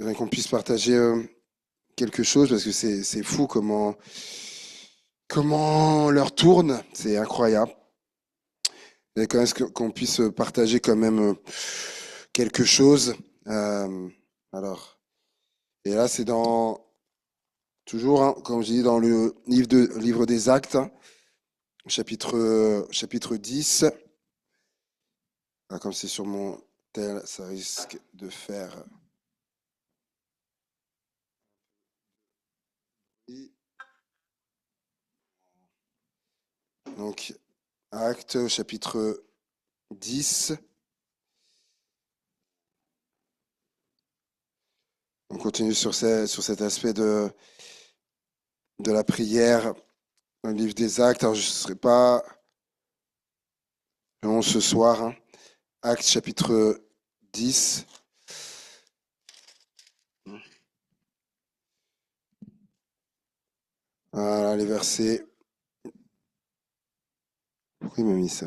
J'aimerais qu'on puisse partager quelque chose parce que c'est fou comment l'heure tourne, c'est incroyable. Et quand même qu'on puisse partager quand même quelque chose. Euh, alors, et là c'est dans toujours, hein, comme je dis, dans le livre des Actes, hein, chapitre 10. Ah, comme c'est sur mon tel, ça risque de faire. Donc, Actes, chapitre 10. On continue sur sur cet aspect de la prière dans le livre des Actes. Alors, je ne serai pas long ce soir, hein. Actes, chapitre 10. Voilà, les versets. Pourquoi il m'a mis ça?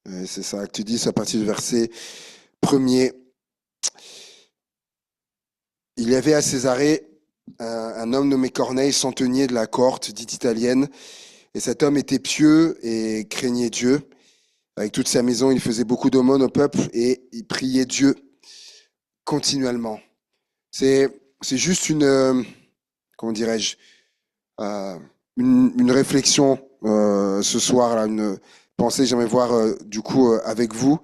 Ouais, c'est ça, Acte 10, à partir du verset premier. Il y avait à Césarée un homme nommé Corneille, centenier de la cohorte dite italienne. Et cet homme était pieux et craignait Dieu. Avec toute sa maison, il faisait beaucoup d'aumônes au peuple et il priait Dieu continuellement. C'est juste comment dirais-je, euh, une réflexion ce soir, là, une pensée que j'aimerais voir du coup avec vous.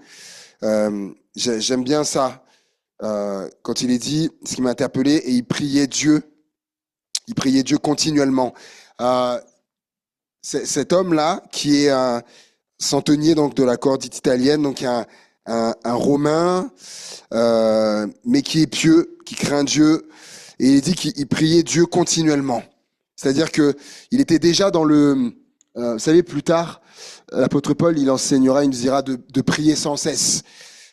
J'aime bien ça. Quand il est dit, ce qui m'a interpellé, et il priait Dieu continuellement. Euh, Cet homme-là, qui est un centenier donc de la cohorte italienne, donc un Romain, mais qui est pieux, qui craint Dieu, et il dit qu'il priait Dieu continuellement. C'est-à-dire que il était déjà dans vous savez, plus tard, l'apôtre Paul, il enseignera, il nous dira de prier sans cesse,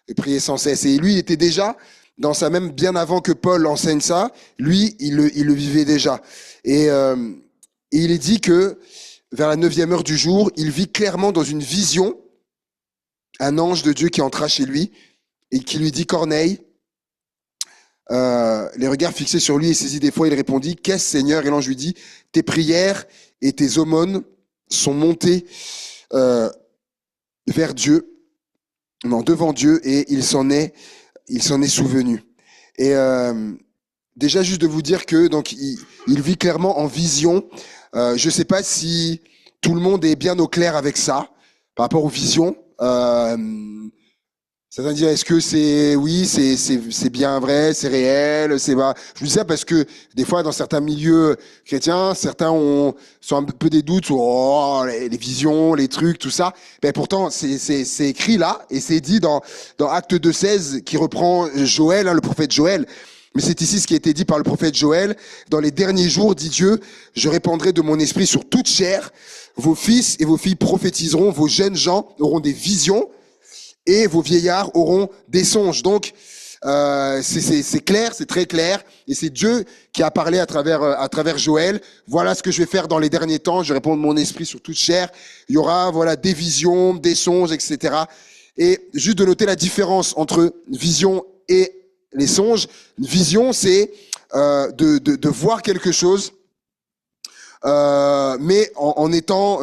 de prier sans cesse. Et lui, il était déjà dans ça, même bien avant que Paul enseigne ça, lui, il le vivait déjà. Et il est dit que vers la 9e heure du jour, il vit clairement dans une vision un ange de Dieu qui entra chez lui et qui lui dit Corneille. Les regards fixés sur lui et saisis des fois, il répondit Qu'est-ce, Seigneur? Et l'ange lui dit Tes prières et tes aumônes sont montées vers Dieu, non, devant Dieu, et il s'en est souvenu. Et déjà juste de vous dire que donc il vit clairement en vision. Je ne sais pas si tout le monde est bien au clair avec ça par rapport aux visions. Certains disent est-ce que c'est bien vrai, c'est réel, c'est pas. Je vous dis ça parce que des fois dans certains milieux chrétiens, certains sont un peu des doutes sur les visions, les trucs, tout ça. Mais pourtant c'est écrit là et c'est dit dans Acte 2:16 qui reprend Joël, hein, le prophète Joël. Mais c'est ici ce qui a été dit par le prophète Joël. Dans les derniers jours, dit Dieu, je répandrai de mon esprit sur toute chair. Vos fils et vos filles prophétiseront, vos jeunes gens auront des visions et vos vieillards auront des songes. Donc, c'est clair, c'est très clair. Et c'est Dieu qui a parlé à travers Joël. Voilà ce que je vais faire dans les derniers temps. Je vais répandre mon esprit sur toute chair. Il y aura voilà des visions, des songes, etc. Et juste de noter la différence entre vision et les songes. Une vision, c'est de voir quelque chose, mais en étant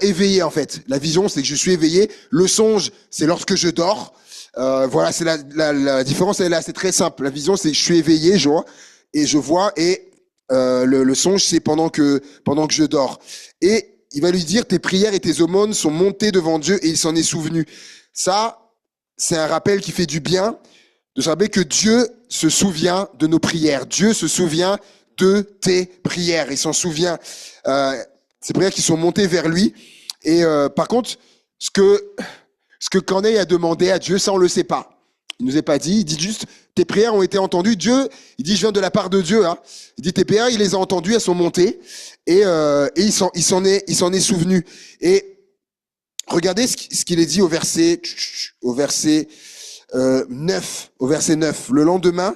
éveillé en fait. La vision, c'est que je suis éveillé. Le songe, c'est lorsque je dors. Voilà, c'est la différence. Elle est là, c'est très simple. La vision, c'est que je suis éveillé, je vois, et je vois. Et le songe, c'est pendant que je dors. Et il va lui dire, tes prières et tes aumônes sont montées devant Dieu et il s'en est souvenu. Ça, c'est un rappel qui fait du bien de savoir que Dieu se souvient de nos prières. Dieu se souvient de tes prières. Il s'en souvient. Ces prières qui sont montées vers lui. Et par contre, ce que Corneille a demandé à Dieu, ça on le sait pas. Il nous est pas dit. Il dit juste tes prières ont été entendues. Dieu, il dit je viens de la part de Dieu. Hein. Il dit tes prières, il les a entendues, elles sont montées et il s'en est souvenu. Et regardez ce qu'il est dit au verset 9. Au verset 9. Le lendemain,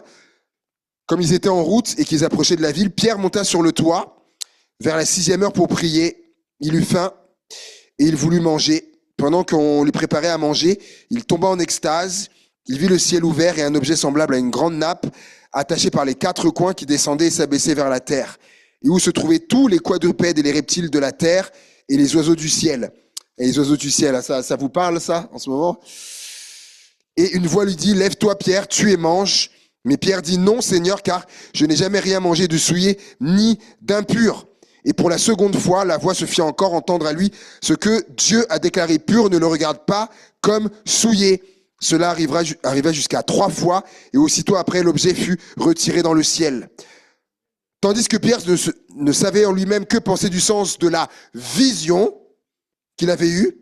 comme ils étaient en route et qu'ils approchaient de la ville, Pierre monta sur le toit vers la 6e heure pour prier. Il eut faim et il voulut manger. Pendant qu'on lui préparait à manger, il tomba en extase il vit le ciel ouvert et un objet semblable à une grande nappe attaché par les quatre coins qui descendait et s'abaissait vers la terre, et où se trouvaient tous les quadrupèdes et les reptiles de la terre et les oiseaux du ciel. Et les oiseaux du ciel, ça vous parle ça en ce moment? Et une voix lui dit, lève-toi Pierre, tue et mange. Mais Pierre dit, non Seigneur, car je n'ai jamais rien mangé de souillé ni d'impur. Et pour la seconde fois, la voix se fit encore entendre à lui, ce que Dieu a déclaré pur, ne le regarde pas comme souillé. Cela arriva jusqu'à 3 fois, et aussitôt après, l'objet fut retiré dans le ciel. Tandis que Pierre ne savait en lui-même que penser du sens de la vision qu'il avait eue.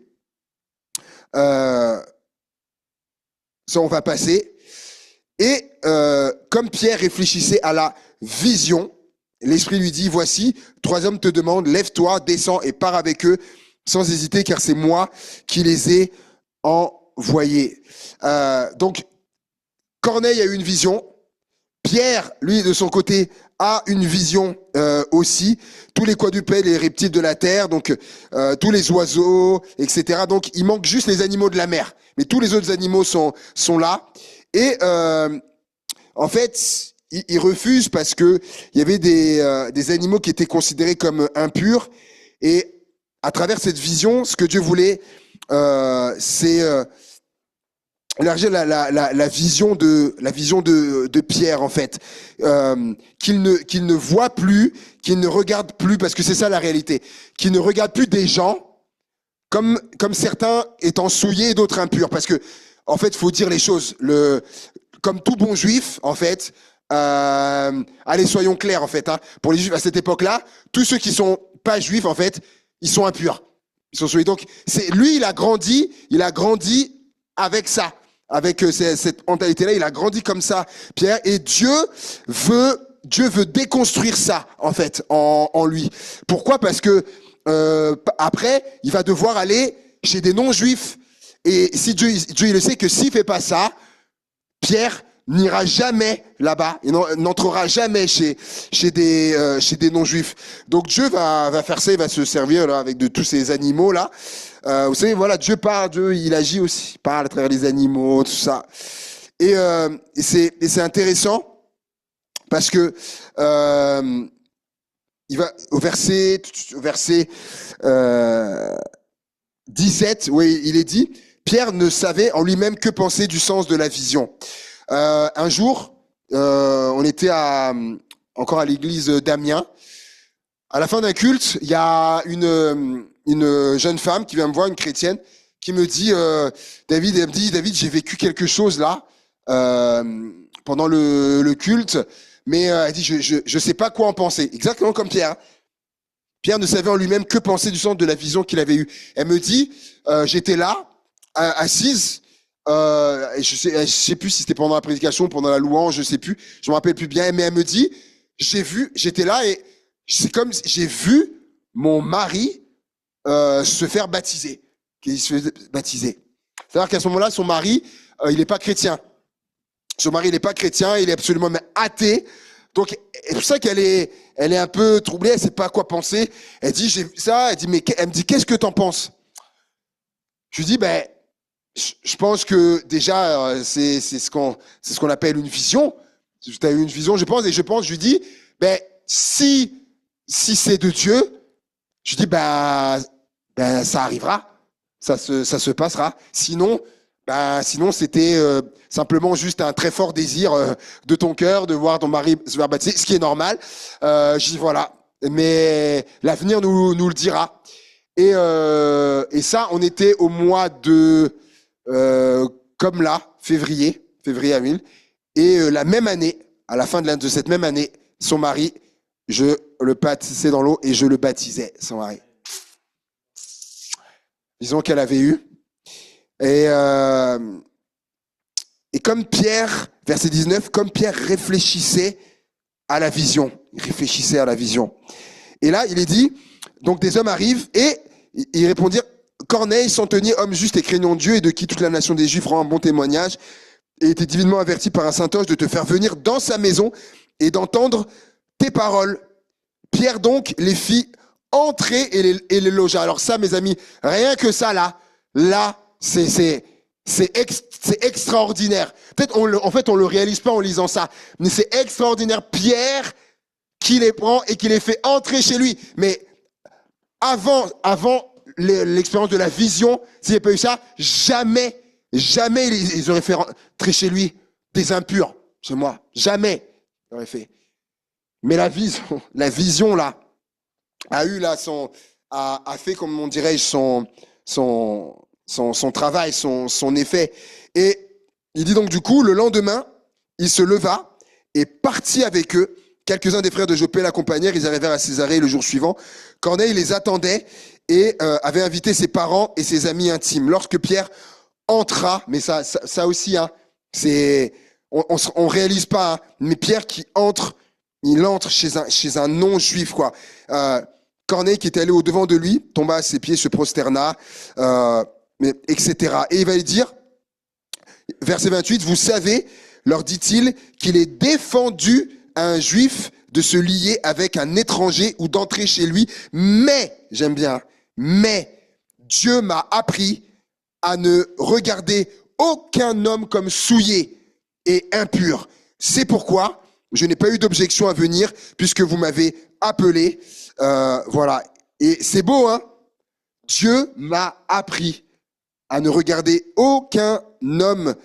Ça, on va passer. Et comme Pierre réfléchissait à la vision, l'Esprit lui dit, voici, 3 hommes te demandent, lève-toi, descends et pars avec eux, sans hésiter, car c'est moi qui les ai envoyés. Donc, Corneille a eu une vision. Pierre, lui, de son côté, a une vision aussi. Tous les quadrupèdes, les reptiles de la terre, donc tous les oiseaux, etc. Donc, il manque juste les animaux de la mer. Mais tous les autres animaux sont là. Et en fait, il refuse parce que il y avait des animaux qui étaient considérés comme impurs. Et à travers cette vision, ce que Dieu voulait, c'est élargir la vision de Pierre, en fait, qu'il ne voit plus, qu'il ne regarde plus, parce que c'est ça la réalité, qu'il ne regarde plus des gens comme certains étant souillés et d'autres impurs, parce que en fait, faut dire les choses. Comme tout bon juif, en fait, allez, soyons clairs, en fait, hein, pour les juifs à cette époque-là, tous ceux qui sont pas juifs, en fait, ils sont impurs. Ils sont souillés. Donc, lui, il a grandi avec ça. Avec cette mentalité-là, il a grandi comme ça, Pierre, et Dieu veut déconstruire ça, en fait, en lui. Pourquoi? Parce que après, il va devoir aller chez des non-juifs, et si Dieu il le sait que s'il fait pas ça, Pierre n'ira jamais là-bas, il n'entrera jamais chez des non-juifs. Donc Dieu va faire ça, il va se servir là avec de tous ces animaux là. Vous savez, voilà, Dieu parle, Dieu il agit aussi, il parle à travers les animaux, tout ça. Et c'est intéressant parce que il va au verset 17, oui, il est dit, Pierre ne savait en lui-même que penser du sens de la vision. Un jour, on était encore à l'église d'Amiens. À la fin d'un culte, il y a une jeune femme qui vient me voir, une chrétienne, qui me dit, David, j'ai vécu quelque chose là pendant le culte, mais elle dit, je sais pas quoi en penser. Exactement comme Pierre. Pierre ne savait en lui-même que penser du sens de la vision qu'il avait eue. Elle me dit, j'étais là, assise. Je sais plus si c'était pendant la prédication, pendant la louange, je sais plus, je me rappelle plus bien, mais elle me dit, j'étais là et c'est comme j'ai vu mon mari se faire baptiser, qu'il se fait baptiser. C'est-à-dire qu'à ce moment-là, son mari, il n'est pas chrétien. Son mari, il n'est pas chrétien, il est absolument athée. Donc, c'est pour ça qu'elle est un peu troublée, elle sait pas à quoi penser. Elle dit, j'ai vu ça, elle me dit, qu'est-ce que t'en penses? Je lui dis, je pense que déjà, c'est ce qu'on appelle une vision. Tu as eu une vision, je pense, je lui dis, si c'est de Dieu, je dis, ça arrivera, ça se passera. Sinon, c'était simplement juste un très fort désir de ton cœur de voir ton mari se faire baptiser, ce qui est normal. Je dis voilà, mais l'avenir nous le dira. Et ça, on était au mois de comme là, février avril, et la même année, à la fin de cette même année, son mari, je le baptisais dans l'eau et je le baptisais, son mari. Disons qu'elle avait eu. Et comme Pierre, verset 19, comme Pierre réfléchissait à la vision. Il réfléchissait à la vision. Et là, il est dit, donc des hommes arrivent et ils répondirent, Corneille, centenier, homme juste et craignant Dieu et de qui toute la nation des Juifs rend un bon témoignage, et était divinement averti par un saint ange de te faire venir dans sa maison et d'entendre tes paroles. Pierre donc les fit entrer et les logea. Alors ça, mes amis, rien que ça là, c'est C'est extraordinaire. Peut-être, en fait, on le réalise pas en lisant ça, mais c'est extraordinaire. Pierre qui les prend et qui les fait entrer chez lui. Mais avant l'expérience de la vision, s'il n'y avait pas eu ça, jamais ils auraient fait entrer chez lui des impurs, chez moi. Jamais ils auraient fait. Mais la vision là, a fait, comme on dirait, son travail, son effet. Et il dit donc du coup, le lendemain, il se leva et partit avec eux. Quelques-uns des frères de Jopé l'accompagnèrent, ils arrivèrent à Césarée le jour suivant. Corneille les attendait et avait invité ses parents et ses amis intimes. Lorsque Pierre entra, mais ça aussi, hein, on réalise pas, hein, mais Pierre qui entre, il entre chez un non-juif, quoi. Corneille qui était allé au-devant de lui, tomba à ses pieds, se prosterna, etc. Et il va lui dire, verset 28, vous savez, leur dit-il, qu'il est défendu à un juif de se lier avec un étranger ou d'entrer chez lui, mais, j'aime bien, mais Dieu m'a appris à ne regarder aucun homme comme souillé et impur. C'est pourquoi je n'ai pas eu d'objection à venir puisque vous m'avez appelé. Voilà. Et c'est beau, hein? Dieu m'a appris à ne regarder aucun homme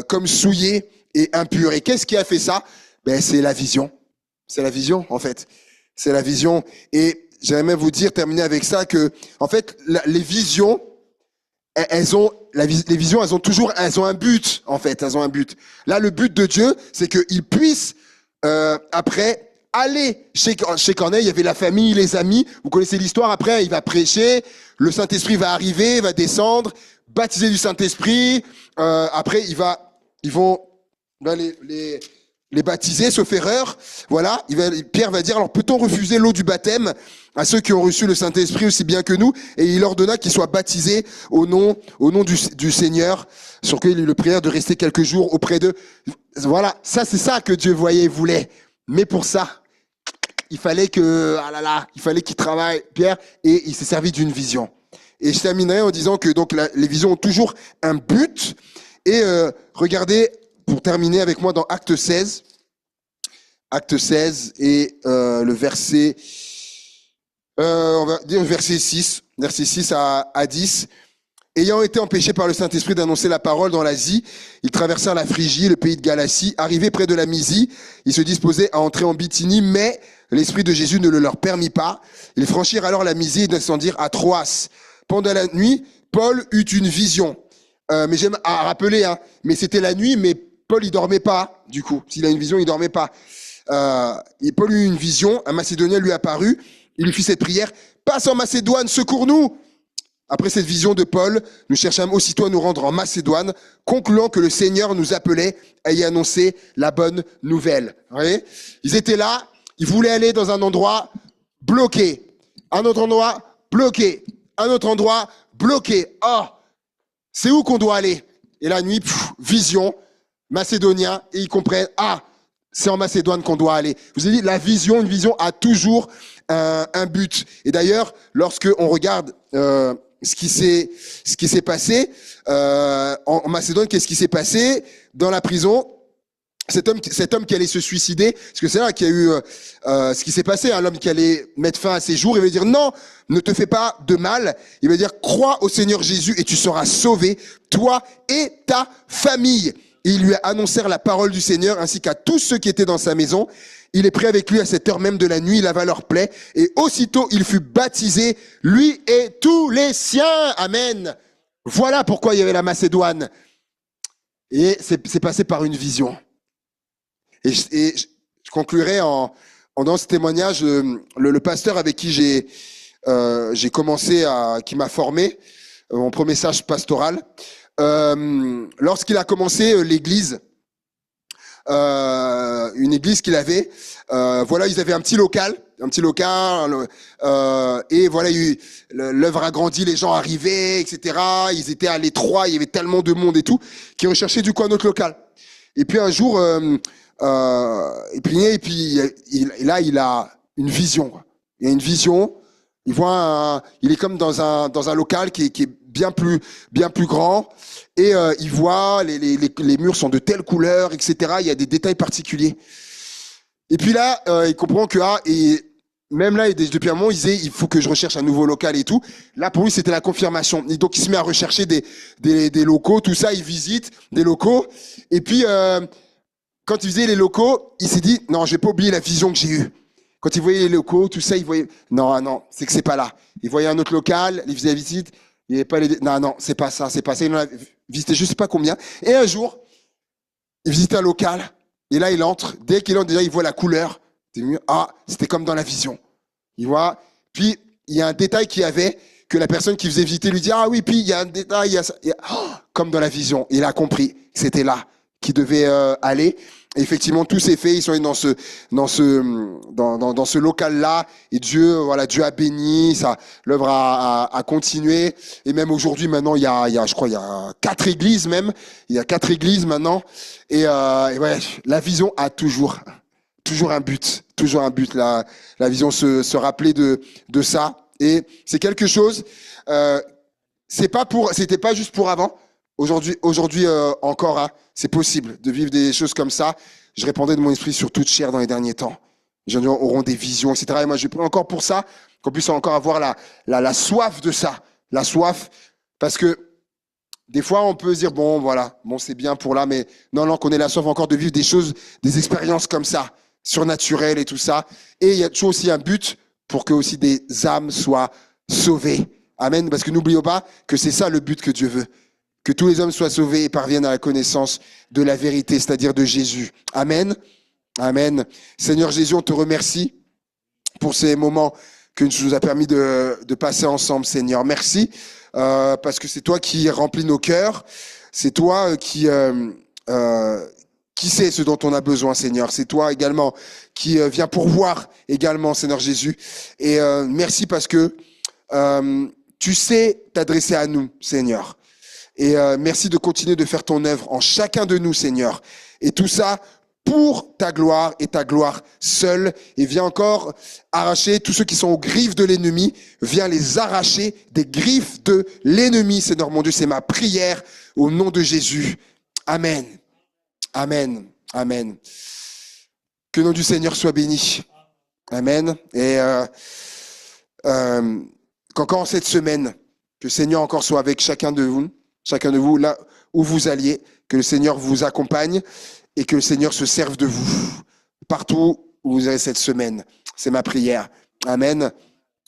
comme souillé et impur. Et qu'est-ce qui a fait ça? Ben, c'est la vision. C'est la vision, en fait. C'est la vision. Et j'aimerais même vous dire, terminer avec ça, que, en fait, les visions, les visions, elles ont un but, en fait. Elles ont un but. Là, le but de Dieu, c'est qu'ils puissent, après, aller chez Corneille. Il y avait la famille, les amis. Vous connaissez l'histoire. Après, il va prêcher. Le Saint-Esprit va arriver, va descendre, baptiser du Saint-Esprit. Après, les baptiser, sauf erreur. Voilà. Pierre va dire, alors peut-on refuser l'eau du baptême à ceux qui ont reçu le Saint-Esprit aussi bien que nous? Et il ordonna qu'ils soient baptisés au nom du Seigneur, sur lequel il le prièrent de rester quelques jours auprès d'eux. Voilà. Ça, c'est ça que Dieu voyait et voulait. Mais pour ça, il fallait qu'il travaille, Pierre, et il s'est servi d'une vision. Et je terminerai en disant que donc les visions ont toujours un but. Et regardez, pour terminer avec moi dans Acte 16 et le verset, on va dire verset 6 à 10. Ayant été empêchés par le Saint-Esprit d'annoncer la parole dans l'Asie, ils traversèrent la Phrygie, le pays de Galatie. Arrivés près de la Mysie, ils se disposaient à entrer en Bithynie, mais l'Esprit de Jésus ne le leur permit pas. Ils franchirent alors la Mysie et descendirent à Troas. Pendant la nuit, Paul eut une vision. Mais j'aime à rappeler, hein, mais c'était la nuit, mais Paul, il dormait pas, du coup. S'il a une vision, il dormait pas. Et Paul eut une vision, un Macédonien lui apparut, il lui fit cette prière, « Passe en Macédoine, secours-nous !» Après cette vision de Paul, nous cherchâmes aussitôt à nous rendre en Macédoine, concluant que le Seigneur nous appelait à y annoncer la bonne nouvelle. Vous voyez ? Ils étaient là, ils voulaient aller dans un endroit bloqué, un autre endroit bloqué, un autre endroit bloqué. Oh, c'est où qu'on doit aller? Et la nuit, vision, macédonien, et ils comprennent, c'est en Macédoine qu'on doit aller. Je vous ai dit, une vision a toujours un but. Et d'ailleurs, lorsque on regarde ce qui s'est passé en Macédoine, qu'est-ce qui s'est passé dans la prison? Cet homme qui allait se suicider, parce que c'est là qu'il y a eu ce qui s'est passé, hein, l'homme qui allait mettre fin à ses jours, il va dire non, ne te fais pas de mal, il va dire crois au Seigneur Jésus et tu seras sauvé, toi et ta famille. Et ils lui annoncèrent la parole du Seigneur ainsi qu'à tous ceux qui étaient dans sa maison. Il est pris avec lui à cette heure même de la nuit, il lava leurs plaies et aussitôt il fut baptisé, lui et tous les siens. Amen. Voilà pourquoi il y avait la Macédoine. Et c'est passé par une vision. Et je conclurai en dans ce témoignage, le pasteur avec qui j'ai commencé qui m'a formé, mon premier stage pastoral, lorsqu'il a commencé l'église, une église qu'il avait, voilà, ils avaient un petit local, et voilà, l'œuvre a grandi, les gens arrivaient, etc. Ils étaient à l'étroit, il y avait tellement de monde et tout, qui recherchaient du coup un autre local. Et puis un jour, là, il a une vision. Il a une vision. Il voit il est comme dans un local qui est bien plus grand. Et il voit, les murs sont de telle couleur, etc. Il y a des détails particuliers. Et puis là, il comprend que, et même là, depuis un moment, il disait, il faut que je recherche un nouveau local et tout. Là, pour lui, c'était la confirmation. Et donc, il se met à rechercher des locaux, tout ça, il visite des locaux. Et puis, quand il faisait les locaux, il s'est dit, non, je vais pas oublier la vision que j'ai eue. Quand il voyait les locaux, tout ça, il voyait, non, c'est que c'est pas là. Il voyait un autre local, il faisait la visite, il n'y avait pas non, c'est pas ça, c'est pas ça. Il en a visité je sais pas combien. Et un jour, il visite un local, et là, il entre. Dès qu'il entre, déjà, il voit la couleur. C'était comme dans la vision. Il voit. Puis, il y a un détail qu'il y avait, que la personne qui faisait visiter lui dit, ah oui, puis il y a un détail, il y a ça. Comme dans la vision. Il a compris que c'était là qu'il devait aller. Et effectivement, tout s'est fait. Ils sont allés dans ce local-là. Et Dieu a béni. L'œuvre a continué. Et même aujourd'hui, maintenant, je crois, il y a 4 églises même. Il y a 4 églises maintenant. Et ouais, la vision a toujours un but. Toujours un but. La vision, se rappeler de ça. Et c'est quelque chose, c'était pas juste pour avant. Aujourd'hui encore, hein, c'est possible de vivre des choses comme ça. Je répandais de mon esprit sur toute chair dans les derniers temps. Les gens auront des visions, etc. Et moi, je prie encore pour ça, qu'on puisse encore avoir la soif de ça. La soif, parce que des fois, on peut se dire, bon, c'est bien pour là, mais non, qu'on ait la soif encore de vivre des choses, des expériences comme ça, surnaturelles et tout ça. Et il y a toujours aussi un but pour que aussi des âmes soient sauvées. Amen. Parce que n'oublions pas que c'est ça le but que Dieu veut. Que tous les hommes soient sauvés et parviennent à la connaissance de la vérité, c'est-à-dire de Jésus. Amen. Amen. Seigneur Jésus, on te remercie pour ces moments que tu nous as permis de passer ensemble, Seigneur. Merci, parce que c'est toi qui remplis nos cœurs. C'est toi qui sait ce dont on a besoin, Seigneur. C'est toi également qui viens pourvoir également, Seigneur Jésus. Et merci parce que tu sais t'adresser à nous, Seigneur. Et merci de continuer de faire ton œuvre en chacun de nous, Seigneur. Et tout ça pour ta gloire et ta gloire seule. Et viens encore arracher tous ceux qui sont aux griffes de l'ennemi. Viens les arracher des griffes de l'ennemi, Seigneur mon Dieu. C'est ma prière au nom de Jésus. Amen. Amen. Amen. Que le nom du Seigneur soit béni. Amen. Et qu'encore cette semaine, que le Seigneur encore soit avec chacun de vous, là où vous alliez, que le Seigneur vous accompagne et que le Seigneur se serve de vous partout où vous allez cette semaine. C'est ma prière. Amen.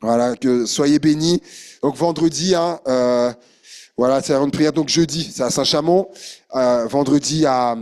Voilà, que soyez bénis. Donc vendredi, c'est une prière. Donc jeudi, c'est à Saint-Chamond. Vendredi à